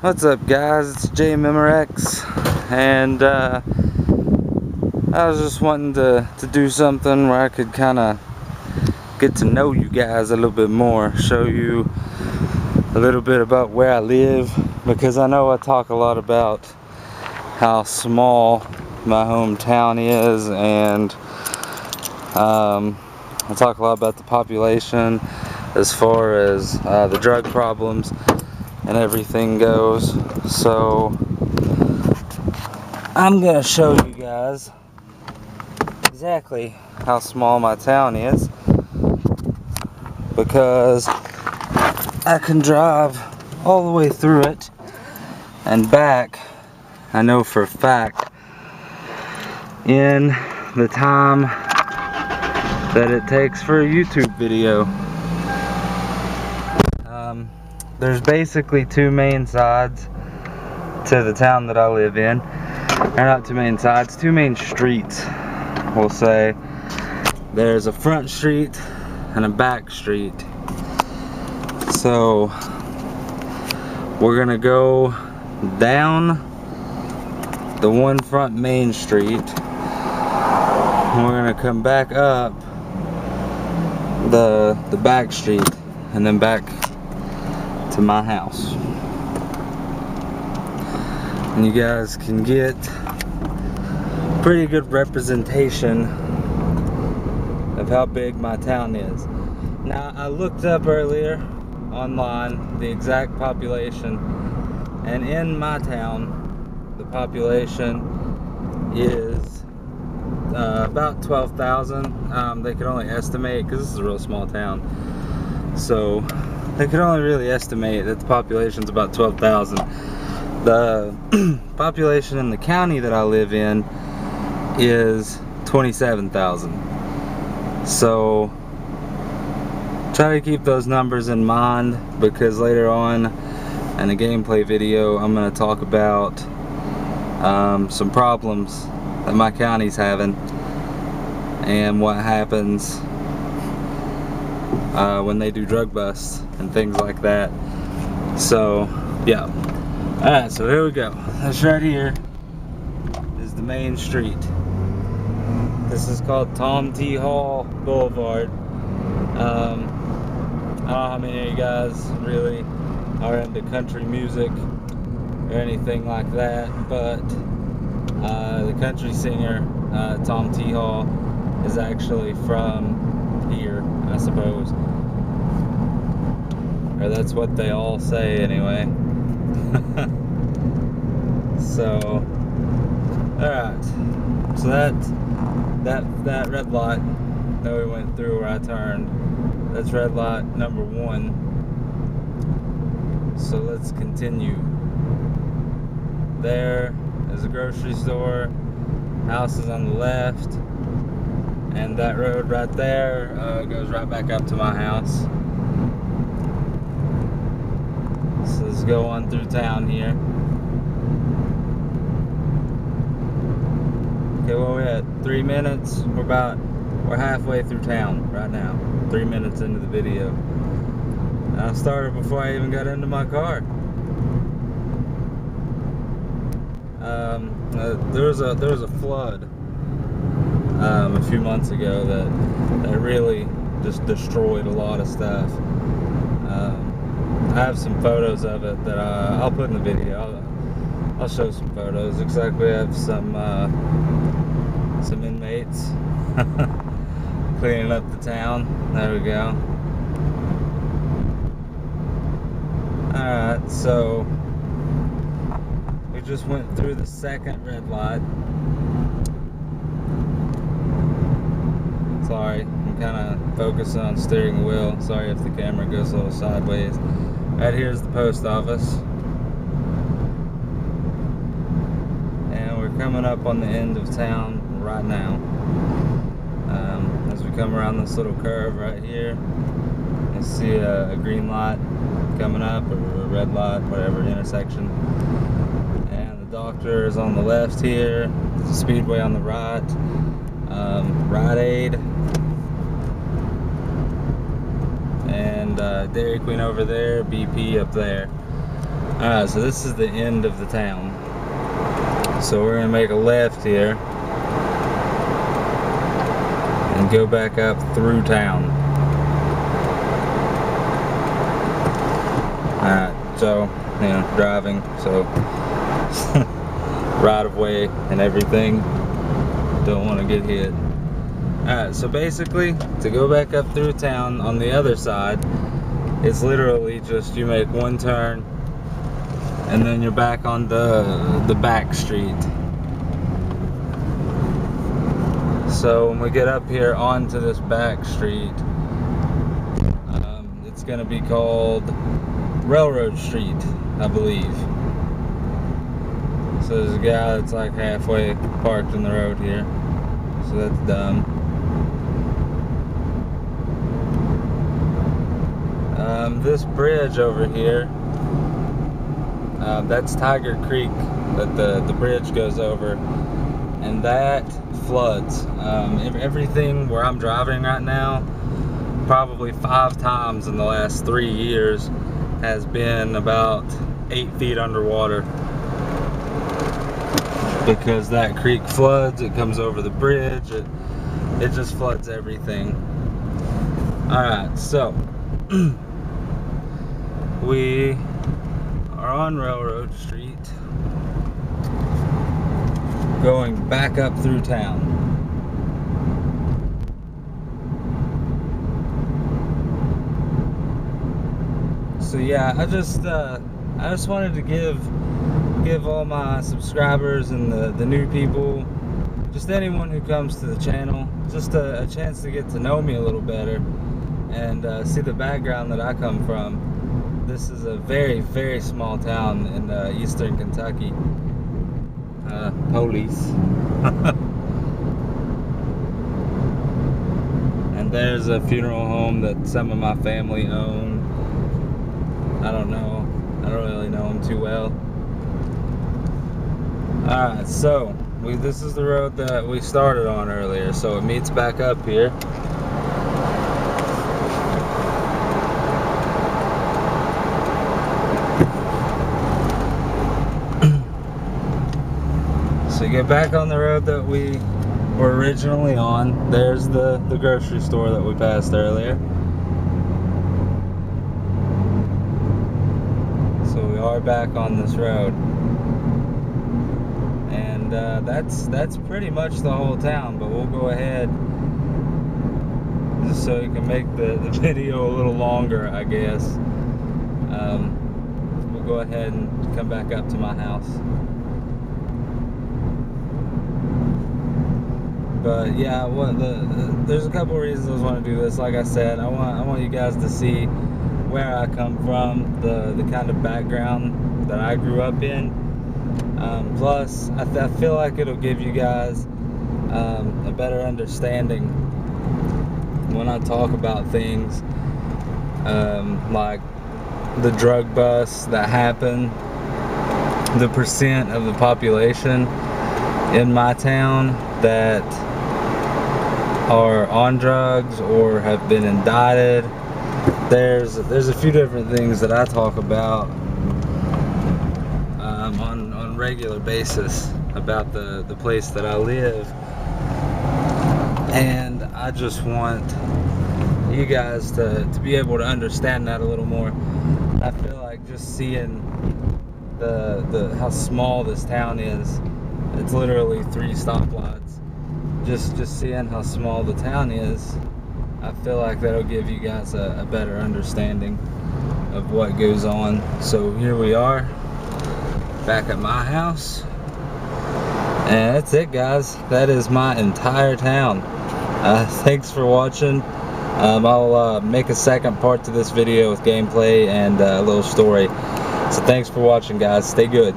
What's up, guys? It's Jay Memorex, and I was just wanting to do something where I could kind of get to know you guys a little bit more, show you a little bit about where I live, because I know I talk a lot about how small my hometown is, and I talk a lot about the population as far as the drug problems and everything goes. So I'm gonna show you guys exactly how small my town is, because I can drive all the way through it and back, I know for a fact, in the time that it takes for a YouTube video. There's basically two main sides to the town that I live in. Or not two main sides, two main streets, we'll say. There's a front street and a back street. So we're gonna go down the one front main street, and we're gonna come back up the back street, and then back to my house. And you guys can get pretty good representation of how big my town is. Now, I looked up earlier online the exact population, and in my town the population is about 12,000. They could only estimate, because this is a real small town, so they could only really estimate that the population is about 12,000. The population in the county that I live in is 27,000. So try to keep those numbers in mind, because later on in a gameplay video I'm going to talk about some problems that my county's having and what happens when they do drug busts and things like that. So yeah. Alright, so here we go. This right here is the main street. This is called Tom T. Hall Boulevard. I don't know how many of you guys really are into country music or anything like that, but the country singer Tom T. Hall is actually from here, I suppose. Or that's what they all say anyway. So, alright. So that red light that we went through where I turned, that's red light number 1. So let's continue. There is a grocery store, house is on the left, and that road right there goes right back up to my house. So let's go on through town here. Okay, well, we're at 3 minutes. We're halfway through town right now. 3 minutes into the video. And I started before I even got into my car. There was a flood a few months ago that really just destroyed a lot of stuff. I have some photos of it that I'll put in the video. I'll show some photos. Looks like we have some inmates cleaning up the town. There we go. Alright, so we just went through the second red light. Sorry, I'm kind of focusing on steering the wheel. Sorry if the camera goes a little sideways. Right here's the post office. And we're coming up on the end of town right now. As we come around this little curve right here, you see a green light coming up, or a red light, whatever intersection. And the doctor is on the left here. There's a Speedway on the right. Rite Aid. And Dairy Queen over there, BP up there. Alright, so this is the end of the town. So we're gonna make a left here and go back up through town. Alright, so, you know, driving, so right of way and everything. Don't want to get hit. Alright, so basically, to go back up through town on the other side, it's literally just you make one turn and then you're back on the back street. So when we get up here onto this back street, it's going to be called Railroad Street, I believe. So there's a guy that's like halfway parked in the road here, so that's dumb. This bridge over here, that's Tiger Creek that the bridge goes over, and that floods. Everything where I'm driving right now, probably 5 times in the last 3 years, has been about 8 feet underwater. Because that creek floods, it comes over the bridge, it just floods everything. Alright, so we are on Railroad Street, going back up through town. So yeah, I just wanted to give all my subscribers and the new people, just anyone who comes to the channel, just a chance to get to know me a little better and see the background that I come from. This is a very, very small town in eastern Kentucky. Police. And there's a funeral home that some of my family own. I don't know. I don't really know them too well. Alright, so this is the road that we started on earlier, so it meets back up here. So you get back on the road that we were originally on. There's the grocery store that we passed earlier. So we are back on this road. And that's pretty much the whole town, but we'll go ahead just so you can make the video a little longer, I guess. We'll go ahead and come back up to my house. But yeah, there's a couple of reasons I want to do this. Like I said, I want you guys to see where I come from, the kind of background that I grew up in. Plus, I feel like it'll give you guys a better understanding when I talk about things like the drug busts that happen, the percent of the population in my town that are on drugs or have been indicted. There's a few different things that I talk about on a regular basis about the place that I live, and I just want you guys to be able to understand that a little more. I feel like just seeing how small this town is. It's literally 3 stoplights. Just seeing how small the town is, I feel like that'll give you guys a better understanding of what goes on. So here we are, back at my house. And that's it, guys. That is my entire town. Thanks for watching. I'll make a second part to this video with gameplay and a little story. So thanks for watching, guys. Stay good.